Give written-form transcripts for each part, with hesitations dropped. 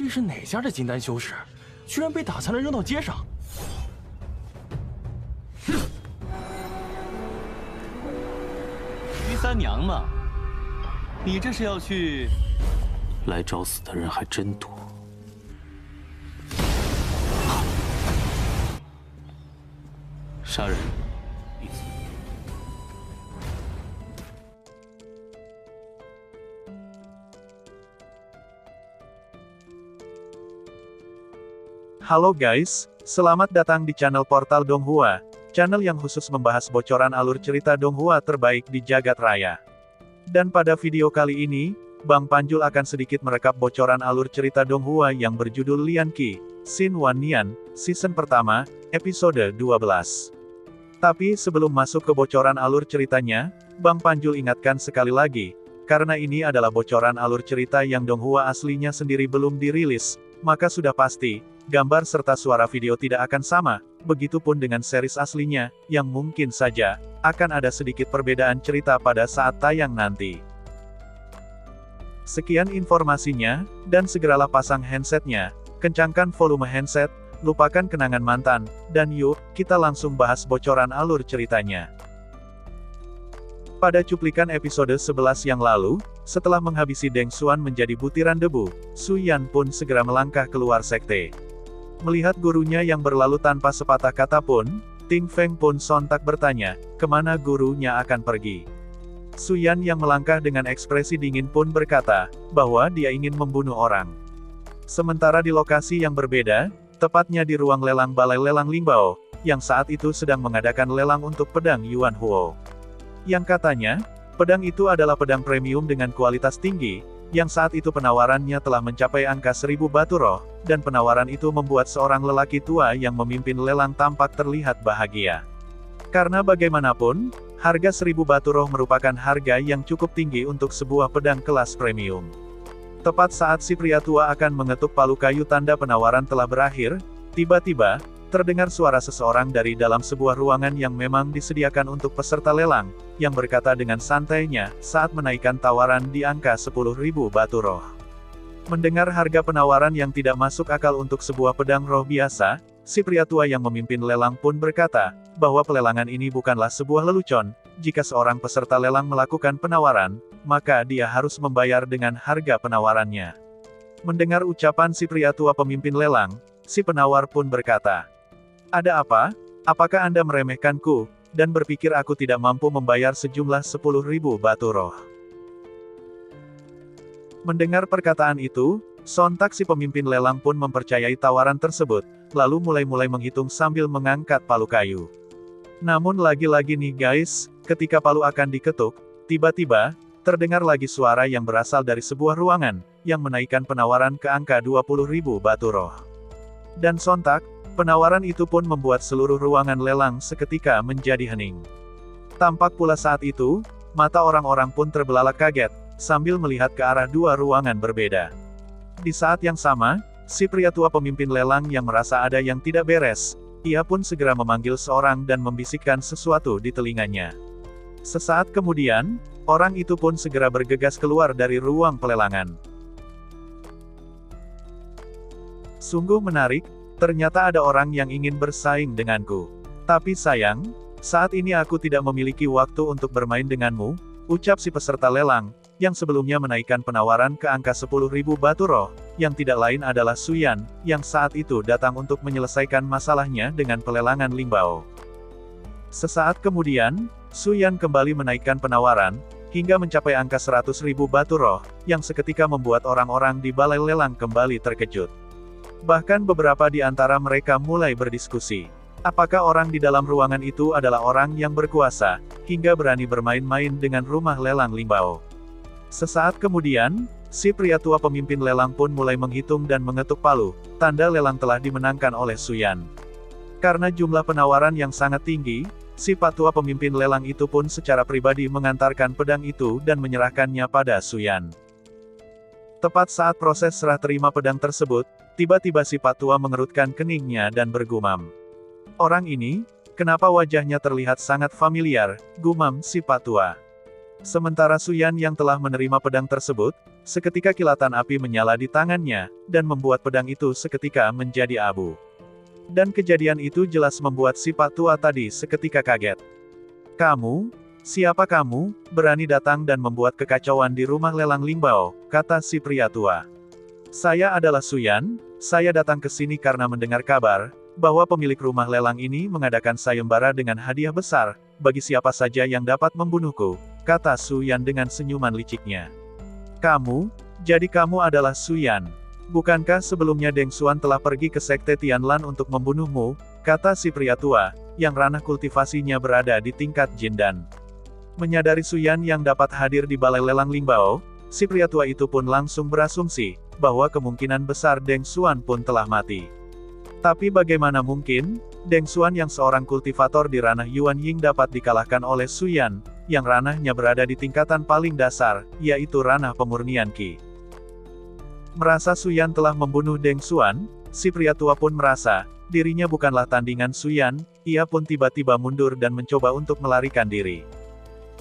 这是哪家的金丹修士，居然被打残了扔到街上？哼！于三娘嘛，你这是要去？来找死的人还真多。杀人一次。 Halo guys, selamat datang di channel Portal Donghua, channel yang khusus membahas bocoran alur cerita Donghua terbaik di jagat raya. Dan pada video kali ini, Bang Panjul akan sedikit merekap bocoran alur cerita Donghua yang berjudul Lian Qi, Xin Wan Nian, season pertama, episode 12. Tapi sebelum masuk ke bocoran alur ceritanya, Bang Panjul ingatkan sekali lagi, karena ini adalah bocoran alur cerita yang Donghua aslinya sendiri belum dirilis, maka sudah pasti, gambar serta suara video tidak akan sama, begitupun dengan series aslinya, yang mungkin saja, akan ada sedikit perbedaan cerita pada saat tayang nanti. Sekian informasinya, dan segeralah pasang handsetnya, kencangkan volume handset, lupakan kenangan mantan, dan yuk, kita langsung bahas bocoran alur ceritanya. Pada cuplikan episode 11 yang lalu, setelah menghabisi Deng Xuan menjadi butiran debu, Su Yan pun segera melangkah keluar sekte. Melihat gurunya yang berlalu tanpa sepatah kata pun, Ting Feng pun sontak bertanya, kemana gurunya akan pergi. Su Yan yang melangkah dengan ekspresi dingin pun berkata, bahwa dia ingin membunuh orang. Sementara di lokasi yang berbeda, tepatnya di ruang lelang Balai Lelang Lingbao, yang saat itu sedang mengadakan lelang untuk pedang Yuan Huo. Yang katanya, pedang itu adalah pedang premium dengan kualitas tinggi, yang saat itu penawarannya telah mencapai angka 1000 batu roh, dan penawaran itu membuat seorang lelaki tua yang memimpin lelang tampak terlihat bahagia. Karena bagaimanapun, harga 1000 batu roh merupakan harga yang cukup tinggi untuk sebuah pedang kelas premium. Tepat saat si pria tua akan mengetuk palu kayu tanda penawaran telah berakhir, tiba-tiba, terdengar suara seseorang dari dalam sebuah ruangan yang memang disediakan untuk peserta lelang, yang berkata dengan santainya, saat menaikkan tawaran di angka 10.000 batu roh. Mendengar harga penawaran yang tidak masuk akal untuk sebuah pedang roh biasa, si pria tua yang memimpin lelang pun berkata, bahwa pelelangan ini bukanlah sebuah lelucon, jika seorang peserta lelang melakukan penawaran, maka dia harus membayar dengan harga penawarannya. Mendengar ucapan si pria tua pemimpin lelang, si penawar pun berkata, ada apa? Apakah Anda meremehkanku, dan berpikir aku tidak mampu membayar sejumlah 10.000 batu roh? Mendengar perkataan itu, sontak si pemimpin lelang pun mempercayai tawaran tersebut, lalu mulai menghitung sambil mengangkat palu kayu. Namun lagi-lagi nih guys, ketika palu akan diketuk, tiba-tiba, terdengar lagi suara yang berasal dari sebuah ruangan, yang menaikkan penawaran ke angka 20.000 batu roh. Dan sontak, penawaran itu pun membuat seluruh ruangan lelang seketika menjadi hening. Tampak pula saat itu, mata orang-orang pun terbelalak kaget, sambil melihat ke arah dua ruangan berbeda. Di saat yang sama, si pria tua pemimpin lelang yang merasa ada yang tidak beres, ia pun segera memanggil seorang dan membisikkan sesuatu di telinganya. Sesaat kemudian, orang itu pun segera bergegas keluar dari ruang pelelangan. Sungguh menarik, ternyata ada orang yang ingin bersaing denganku. Tapi sayang, saat ini aku tidak memiliki waktu untuk bermain denganmu, ucap si peserta lelang, yang sebelumnya menaikkan penawaran ke angka 10.000 batu roh, yang tidak lain adalah Su Yan, yang saat itu datang untuk menyelesaikan masalahnya dengan pelelangan Lingbao. Sesaat kemudian, Su Yan kembali menaikkan penawaran, hingga mencapai angka 100.000 batu roh, yang seketika membuat orang-orang di balai lelang kembali terkejut. Bahkan beberapa di antara mereka mulai berdiskusi. Apakah orang di dalam ruangan itu adalah orang yang berkuasa, hingga berani bermain-main dengan rumah lelang Lingbao. Sesaat kemudian, si pria tua pemimpin lelang pun mulai menghitung dan mengetuk palu, tanda lelang telah dimenangkan oleh Su Yan. Karena jumlah penawaran yang sangat tinggi, si pak tua pemimpin lelang itu pun secara pribadi mengantarkan pedang itu dan menyerahkannya pada Su Yan. Tepat saat proses serah terima pedang tersebut, tiba-tiba si pak tua mengerutkan keningnya dan bergumam. Orang ini, kenapa wajahnya terlihat sangat familiar, gumam si pak tua. Sementara Su Yan yang telah menerima pedang tersebut, seketika kilatan api menyala di tangannya, dan membuat pedang itu seketika menjadi abu. Dan kejadian itu jelas membuat si Pak tua tadi seketika kaget. "Kamu? Siapa kamu, berani datang dan membuat kekacauan di rumah lelang Lingbao?" kata si pria tua. "Saya adalah Suyan, saya datang ke sini karena mendengar kabar, bahwa pemilik rumah lelang ini mengadakan sayembara dengan hadiah besar, bagi siapa saja yang dapat membunuhku," kata Suyan dengan senyuman liciknya. "Kamu? Jadi kamu adalah Suyan? Bukankah sebelumnya Deng Xuan telah pergi ke Sekte Tianlan untuk membunuhmu?" kata si pria tua, yang ranah kultivasinya berada di tingkat Jindan. Menyadari Suyan yang dapat hadir di balai lelang Lingbao, si pria tua itu pun langsung berasumsi, bahwa kemungkinan besar Deng Xuan pun telah mati. Tapi bagaimana mungkin, Deng Xuan yang seorang kultivator di ranah Yuan Ying dapat dikalahkan oleh Suyan, yang ranahnya berada di tingkatan paling dasar, yaitu ranah pemurnian Qi. Merasa Suyan telah membunuh Deng Xuan, si pria tua pun merasa, dirinya bukanlah tandingan Suyan, ia pun tiba-tiba mundur dan mencoba untuk melarikan diri.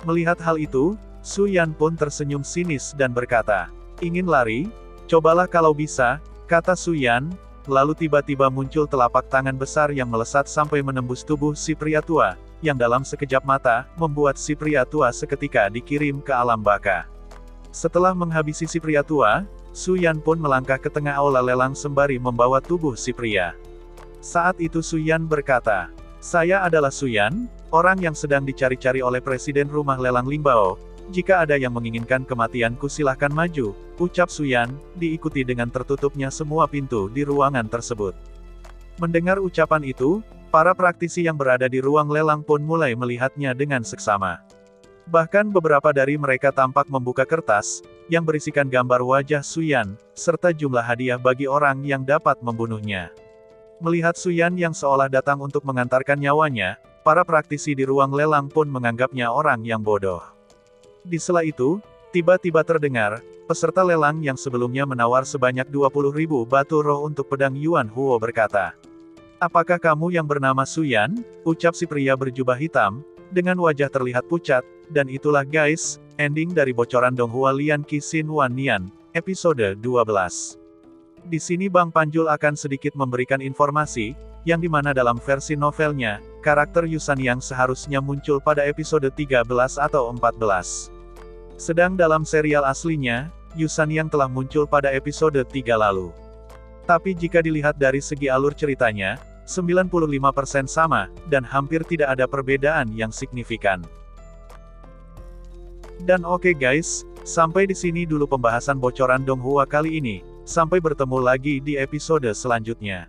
Melihat hal itu, Suyan pun tersenyum sinis dan berkata, "Ingin lari? Cobalah kalau bisa," kata Suyan, lalu tiba-tiba muncul telapak tangan besar yang melesat sampai menembus tubuh si pria tua, yang dalam sekejap mata, membuat si pria tua seketika dikirim ke alam baka. Setelah menghabisi si pria tua, Suyan pun melangkah ke tengah aula lelang sembari membawa tubuh si pria. Saat itu Suyan berkata, "Saya adalah Suyan, orang yang sedang dicari-cari oleh Presiden Rumah Lelang Lingbao. Jika ada yang menginginkan kematianku silahkan maju," ucap Suyan, diikuti dengan tertutupnya semua pintu di ruangan tersebut. Mendengar ucapan itu, para praktisi yang berada di ruang lelang pun mulai melihatnya dengan seksama. Bahkan beberapa dari mereka tampak membuka kertas, yang berisikan gambar wajah Suyan, serta jumlah hadiah bagi orang yang dapat membunuhnya. Melihat Suyan yang seolah datang untuk mengantarkan nyawanya, para praktisi di ruang lelang pun menganggapnya orang yang bodoh. Di sela itu, tiba-tiba terdengar, peserta lelang yang sebelumnya menawar sebanyak 20.000 batu roh untuk pedang Yuan Huo berkata, "Apakah kamu yang bernama Suyan?" ucap si pria berjubah hitam, dengan wajah terlihat pucat, dan itulah guys, ending dari bocoran Donghua Lian Qi Xin Wan Nian, episode 12. Di sini Bang Panjul akan sedikit memberikan informasi, yang dimana dalam versi novelnya, karakter Yusan yang seharusnya muncul pada episode 13 atau 14. Sedang dalam serial aslinya, Yusan yang telah muncul pada episode 3 lalu. Tapi jika dilihat dari segi alur ceritanya, 95% sama, dan hampir tidak ada perbedaan yang signifikan. Dan oke guys, sampai di sini dulu pembahasan bocoran Donghua kali ini. Sampai bertemu lagi di episode selanjutnya.